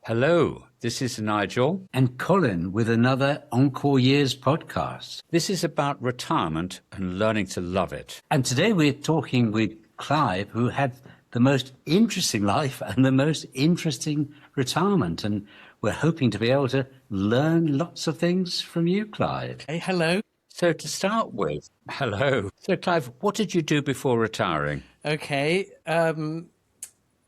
Hello, this is Nigel. And Colin with another Encore Years podcast. This is about retirement and learning to love it. And today we're talking with Clive, who had the most interesting life and the most interesting retirement. And we're hoping to be able to learn lots of things from you, Clive. Hey, hello. So to start with, hello. So Clive, what did you do before retiring? Okay.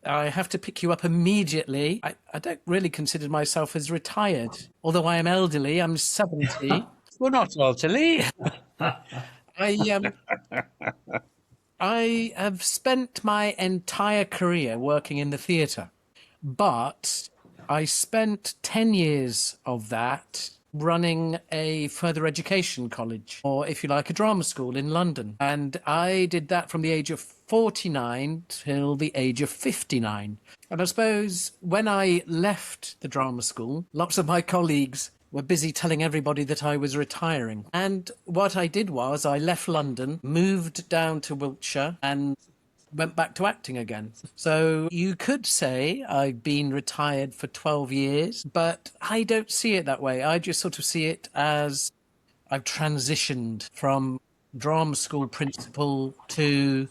I have to pick you up immediately. I don't really consider myself as retired. Although I am elderly, I'm 70. We're not elderly. I have spent my entire career working in the theatre, but I spent 10 years of that running a further education college, or if you like, a drama school in London. And I did that from the age of 49 till the age of 59. And I suppose when I left the drama school, lots of my colleagues were busy telling everybody that I was retiring. And what I did was I left London, moved down to Wiltshire, and went back to acting again. So you could say I've been retired for 12 years, but I don't see it that way. I just sort of see it as I've transitioned from drama school principal to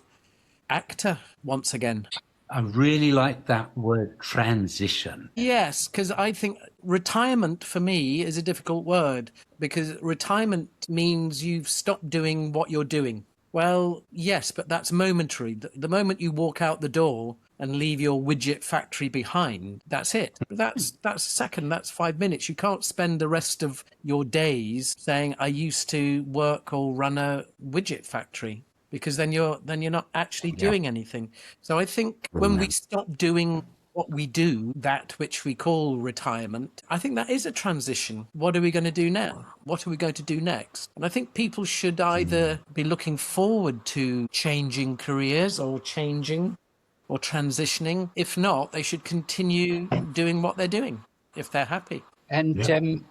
actor once again. I really like that word, transition. Yes, because I think retirement for me is a difficult word, because retirement means you've stopped doing what you're doing. Well, yes, but that's momentary. The moment you walk out the door and leave your widget factory behind, that's it. That's a second, that's 5 minutes. You can't spend the rest of your days saying, I used to work or run a widget factory, because then you're not actually doing anything. So I think when we stop doing what we do, that which we call retirement, I think that is a transition. What are we going to do now? What are we going to do next? And I think people should either be looking forward to changing careers or changing or transitioning. If not, they should continue doing what they're doing if they're happy. And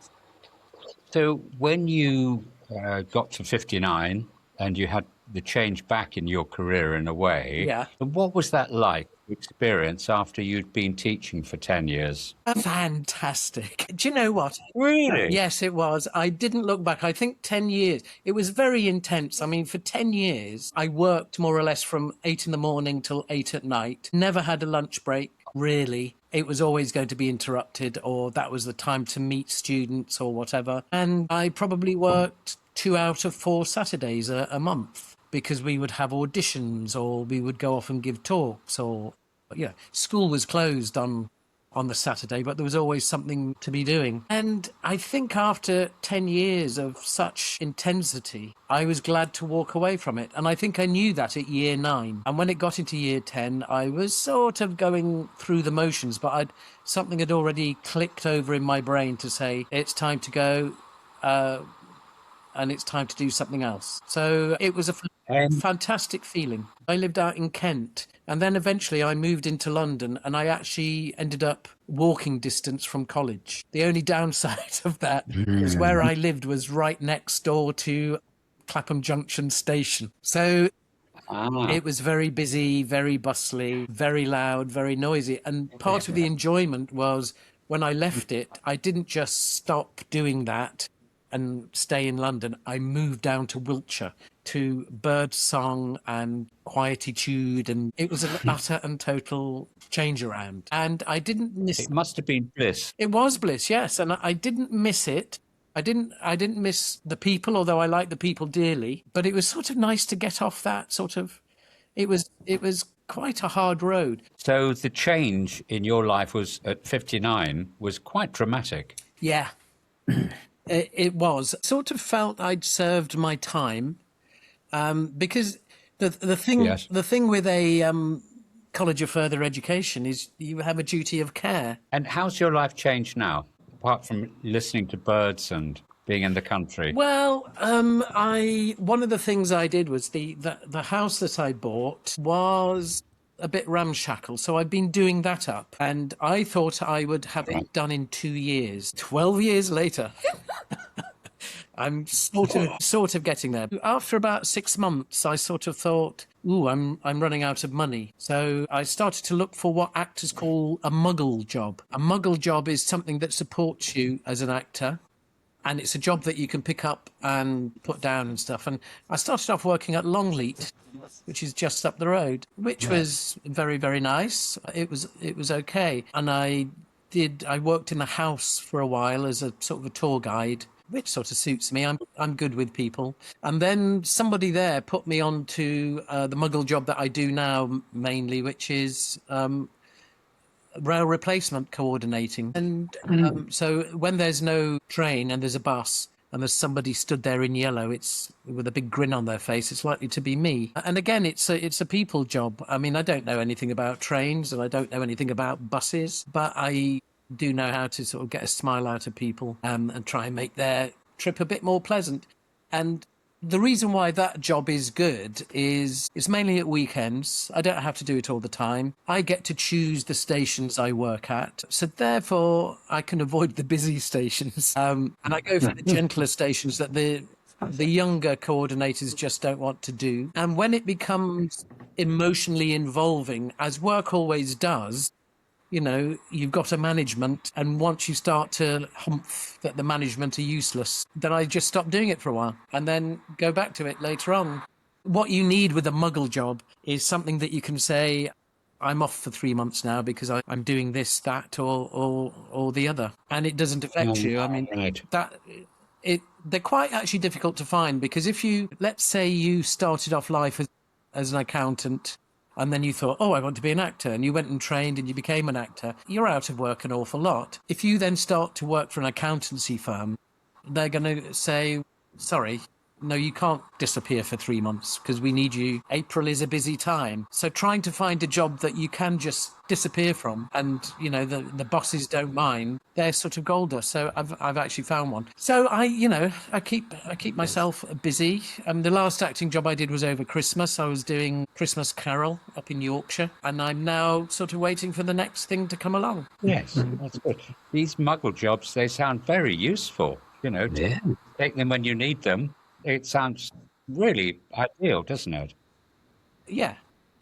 so when you got to 59 and you had the change back in your career in a way, what was that like? Experience after you'd been teaching for 10 years? Fantastic. Do you know what? Really? Yes, it was. I didn't look back. I think 10 years. It was very intense. I mean, for 10 years, I worked more or less from 8 in the morning till 8 at night. Never had a lunch break, really. It was always going to be interrupted, or that was the time to meet students or whatever. And I probably worked 2 out of 4 Saturdays a month, because we would have auditions or we would go off and give talks, or, school was closed on the Saturday, but there was always something to be doing. And I think after 10 years of such intensity, I was glad to walk away from it. And I think I knew that at year 9. And when it got into year 10, I was sort of going through the motions, but something had already clicked over in my brain to say, it's time to go, and it's time to do something else. So it was a fantastic feeling. I lived out in Kent, and then eventually I moved into London, and I actually ended up walking distance from college. The only downside of that is where I lived was right next door to Clapham Junction station. So it was very busy, very bustly, very loud, very noisy. And part of the enjoyment was when I left it, I didn't just stop doing that and stay in London. I moved down to Wiltshire to bird song and quietude, and it was an utter and total change around. And I didn't miss it. Must have been bliss. It was bliss, yes, and I didn't miss it. I didn't miss the people, although I like the people dearly. But it was sort of nice to get off that sort of. It was quite a hard road. So the change in your life was at 59 was quite dramatic. Yeah. It was. Sort of felt I'd served my time, because the thing with a College of Further Education is you have a duty of care. And how's your life changed now, apart from listening to birds and being in the country? Well, one of the things I did was the house that I bought was a bit ramshackle, so I've been doing that up, and I thought I would have it done in 2 years. 12 years later, I'm sort of getting there. After about 6 months, I sort of thought, ooh, I'm running out of money. So I started to look for what actors call a Muggle job. A Muggle job is something that supports you as an actor. And it's a job that you can pick up and put down and stuff. And I started off working at Longleat, which is just up the road, which was very, very nice. It was okay. And I worked in a house for a while as a sort of a tour guide, which sort of suits me. I'm good with people. And then somebody there put me on to the Muggle job that I do now mainly, which is rail replacement coordinating. And so when there's no train and there's a bus and there's somebody stood there in yellow, it's with a big grin on their face, it's likely to be me. And again, it's a people job. I mean, I don't know anything about trains and I don't know anything about buses, but I do know how to sort of get a smile out of people and try and make their trip a bit more pleasant. And the reason why that job is good is it's mainly at weekends. I don't have to do it all the time. I get to choose the stations I work at. So therefore, I can avoid the busy stations. And I go for the gentler stations that the younger coordinators just don't want to do. And when it becomes emotionally involving, as work always does, you know, you've got a management, and once you start to humph that the management are useless, then I just stop doing it for a while and then go back to it later on. What you need with a Muggle job is something that you can say, I'm off for 3 months now because I'm doing this, that, or the other, and it doesn't affect you. I mean, they're quite actually difficult to find, because if you, let's say you started off life as an accountant, and then you thought, oh, I want to be an actor, and you went and trained and you became an actor, you're out of work an awful lot. If you then start to work for an accountancy firm, they're going to say, sorry, no, you can't disappear for 3 months because we need you. April is a busy time. So trying to find a job that you can just disappear from and, you know, the bosses don't mind, they're sort of gold dust. So I've actually found one. So I keep myself busy. The last acting job I did was over Christmas. I was doing Christmas Carol up in Yorkshire, and I'm now sort of waiting for the next thing to come along. Yes, that's good. These Muggle jobs, they sound very useful, you know, to take them when you need them. It sounds really ideal, doesn't it? Yeah,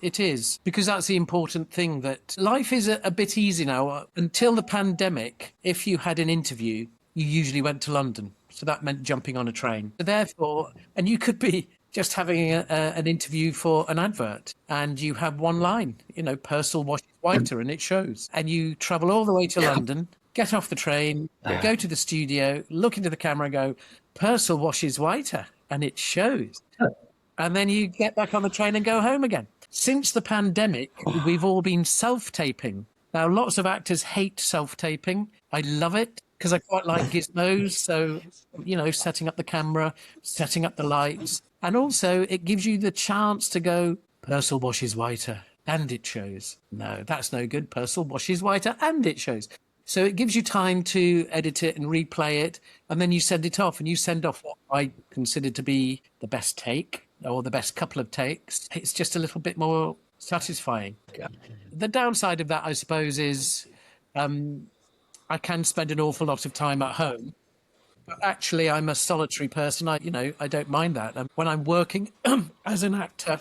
it is. Because that's the important thing, that life is a bit easy now. Until the pandemic, if you had an interview, you usually went to London. So that meant jumping on a train. So therefore, and you could be just having an interview for an advert, and you have one line, you know, Purcell washes whiter, and it shows. And you travel all the way to London, get off the train, go to the studio, look into the camera and go, Purcell washes whiter, and it shows. And then you get back on the train and go home again. Since the pandemic, we've all been self-taping. Now, lots of actors hate self-taping. I love it because I quite like gizmos. So, you know, setting up the camera, setting up the lights. And also, it gives you the chance to go, Purcell washes whiter, and it shows. No, that's no good. Purcell washes whiter, and it shows. So it gives you time to edit it and replay it, and then you send it off, and you send off what I consider to be the best take or the best couple of takes. It's just a little bit more satisfying. The downside of that, I suppose, is I can spend an awful lot of time at home. But actually, I'm a solitary person. I don't mind that. When I'm working as an actor,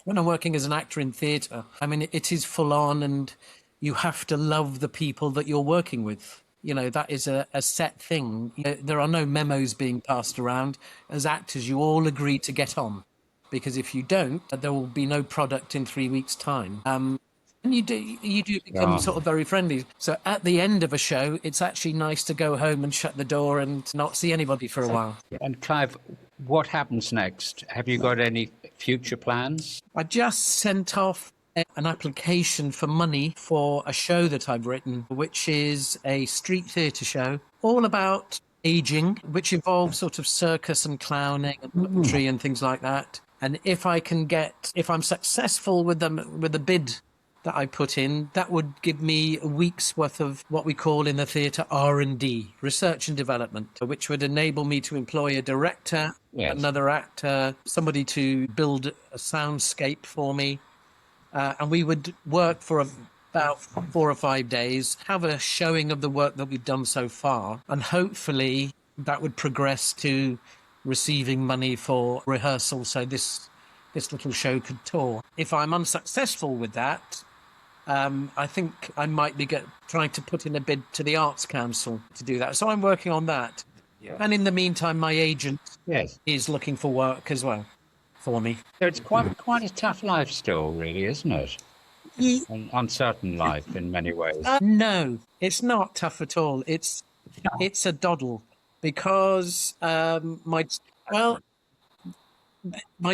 when I'm working as an actor in theatre, I mean, it is full on, and you have to love the people that you're working with. You know, that is a set thing. There are no memos being passed around. As actors, you all agree to get on, because if you don't, there will be no product in 3 weeks' time. And you do become sort of very friendly. So at the end of a show, it's actually nice to go home and shut the door and not see anybody for a while. And Clive, what happens next? Have you got any future plans? I just sent off an application for money for a show that I've written, which is a street theatre show all about aging, which involves sort of circus and clowning and puppetry and things like that. And if I'm successful with the bid that I put in, that would give me a week's worth of what we call in the theatre R&D, research and development, which would enable me to employ a director, another actor, somebody to build a soundscape for me. And we would work for about 4 or 5 days, have a showing of the work that we've done so far, and hopefully that would progress to receiving money for rehearsal so this little show could tour. If I'm unsuccessful with that, I think I might be trying to put in a bid to the Arts Council to do that. So I'm working on that. Yeah. And in the meantime, my agent is looking for work as well for me. So it's quite a tough life still, really, isn't it? An uncertain life in many ways. No, it's not tough at all. It's a doddle because my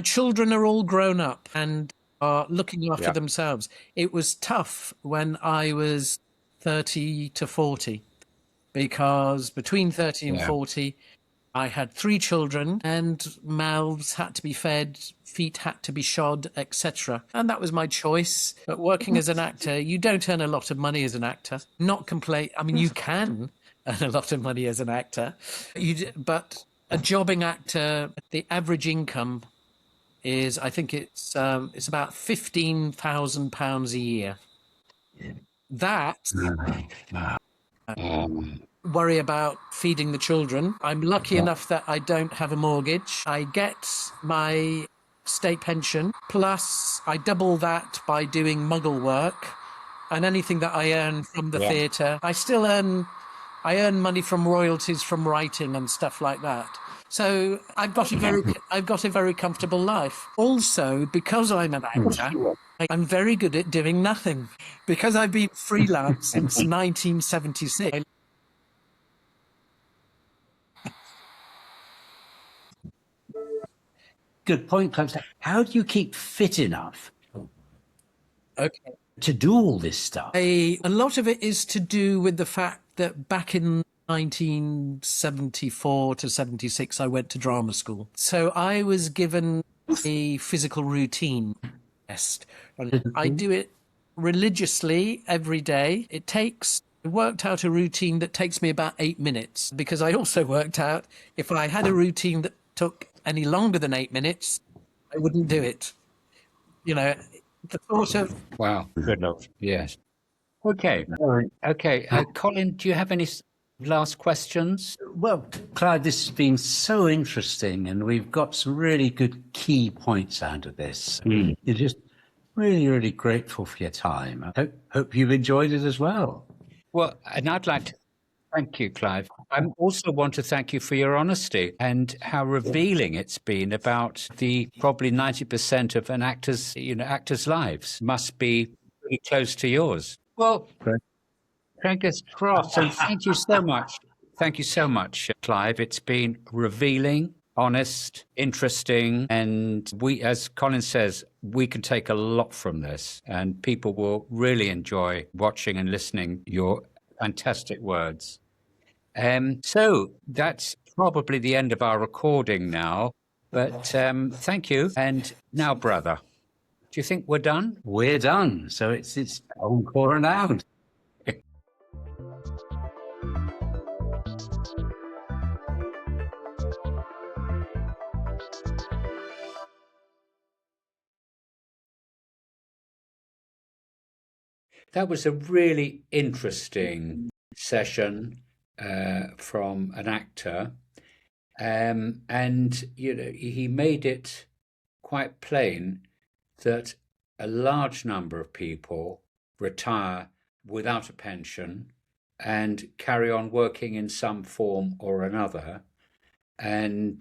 children are all grown up and are looking after themselves. It was tough when I was 30 to 40 because between 30 and 40, I had 3 children and mouths had to be fed, feet had to be shod, etc. And that was my choice. But working as an actor, you don't earn a lot of money as an actor. Not complain. I mean, you can earn a lot of money as an actor, but a jobbing actor, the average income is, I think it's about £15,000 a year. That. Worry about feeding the children. I'm lucky enough that I don't have a mortgage. I get my state pension, plus I double that by doing Muggle work, and anything that I earn from the theatre. I earn money from royalties from writing and stuff like that. So I've got a very comfortable life. Also, because I'm an actor, I'm very good at doing nothing. Because I've been freelance since 1976. Good point, Clive. How do you keep fit enough to do all this stuff? A lot of it is to do with the fact that back in 1974 to 76, I went to drama school. So I was given a physical routine test. I do it religiously every day. I worked out a routine that takes me about 8 minutes, because I also worked out if I had a routine that took any longer than 8 minutes, I wouldn't do it. You know, the thought of... Wow, good enough. Yes. Okay. Okay. Colin, do you have any last questions? Well, Clive, this has been so interesting, and we've got some really good key points out of this. You're just really, really grateful for your time. I hope you've enjoyed it as well. Well, and I'd like to thank you, Clive. I also want to thank you for your honesty and how revealing it's been about the probably 90% of an actor's lives must be pretty close to yours. Well, fingers crossed. And thank you so much. Thank you so much, Clive. It's been revealing, honest, interesting. And we, as Colin says, we can take a lot from this, and people will really enjoy watching and listening your fantastic words. So that's probably the end of our recording now. But thank you. And now, brother, do you think we're done? We're done. So it's encore and out. That was a really interesting session from an actor. And, he made it quite plain that a large number of people retire without a pension and carry on working in some form or another. And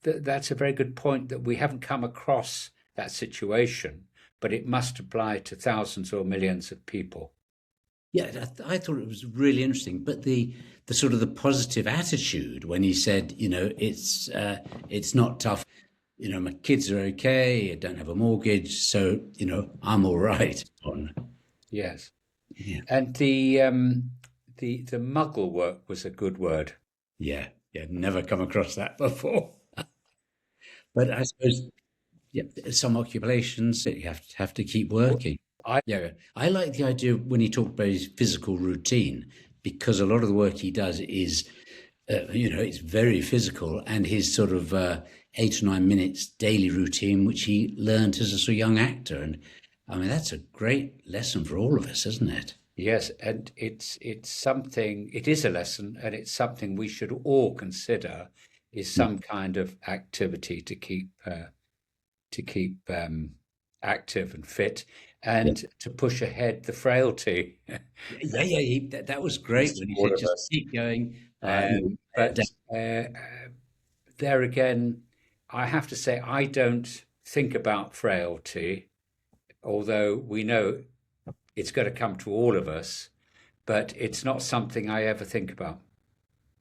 that's a very good point, that we haven't come across that situation, but it must apply to thousands or millions of people. Yeah, I thought it was really interesting. But the sort of the positive attitude when he said, it's not tough. My kids are okay. I don't have a mortgage, so I'm all right. Yes, yeah. And the Muggle work was a good word. Yeah, never come across that before. But I suppose, some occupations you have to keep working. I like the idea when he talked about his physical routine, because a lot of the work he does is, it's very physical, and his sort of 8 or 9 minutes daily routine, which he learned as a young actor. And I mean, that's a great lesson for all of us, isn't it? Yes, and it's something. It is a lesson, and it's something we should all consider. Is some kind of activity to keep active and fit, and to push ahead the frailty. That was great when he All said, of just us. keep going. But there again, I have to say I don't think about frailty, although we know it's going to come to all of us, but it's not something I ever think about.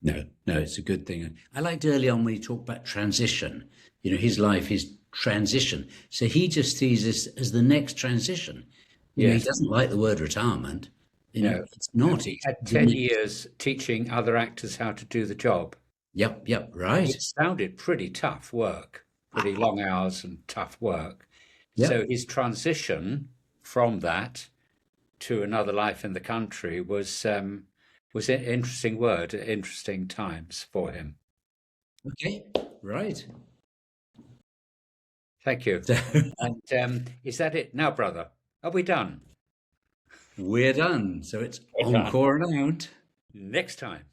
No, it's a good thing. I liked early on when he talked about transition. You know, his life is transition. So he just sees this as the next transition. You know, he Yes. doesn't like the word retirement. You know, No. it's not. He It's had the 10 next- years teaching other actors how to do the job. Yep, right. It sounded pretty tough work, pretty long hours and tough work. Yep. So his transition from that to another life in the country was an interesting word, interesting times for him. Okay, right. Thank you. And is that it now, brother? Are we done? We're done. So it's encore and out. Next time.